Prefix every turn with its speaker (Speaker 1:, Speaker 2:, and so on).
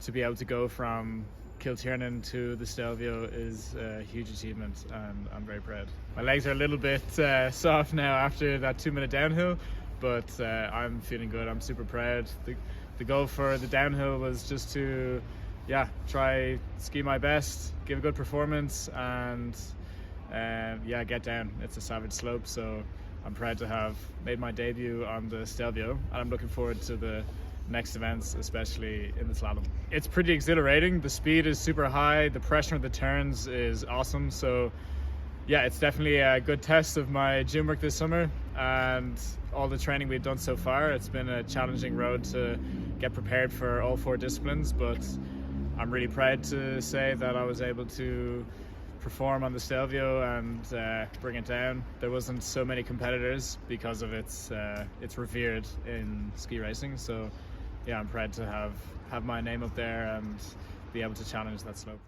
Speaker 1: to be able to go from Kilternan to the Stelvio is a huge achievement, and I'm very proud. My legs are a little bit soft now after that 2-minute downhill, but I'm feeling good. I'm super proud. The goal for the downhill was just to try ski my best, give a good performance, and get down. It's a savage slope, so I'm proud to have made my debut on the Stelvio, and I'm looking forward to the next events, especially in the slalom. It's pretty exhilarating. The speed is super high. The pressure of the turns is awesome. So yeah, it's definitely a good test of my gym work this summer and all the training we've done so far. It's been a challenging road to get prepared for all 4 disciplines, but I'm really proud to say that I was able to perform on the Stelvio and bring it down. There wasn't so many competitors because of it's revered in ski racing. So yeah, I'm proud to have my name up there and be able to challenge that slope.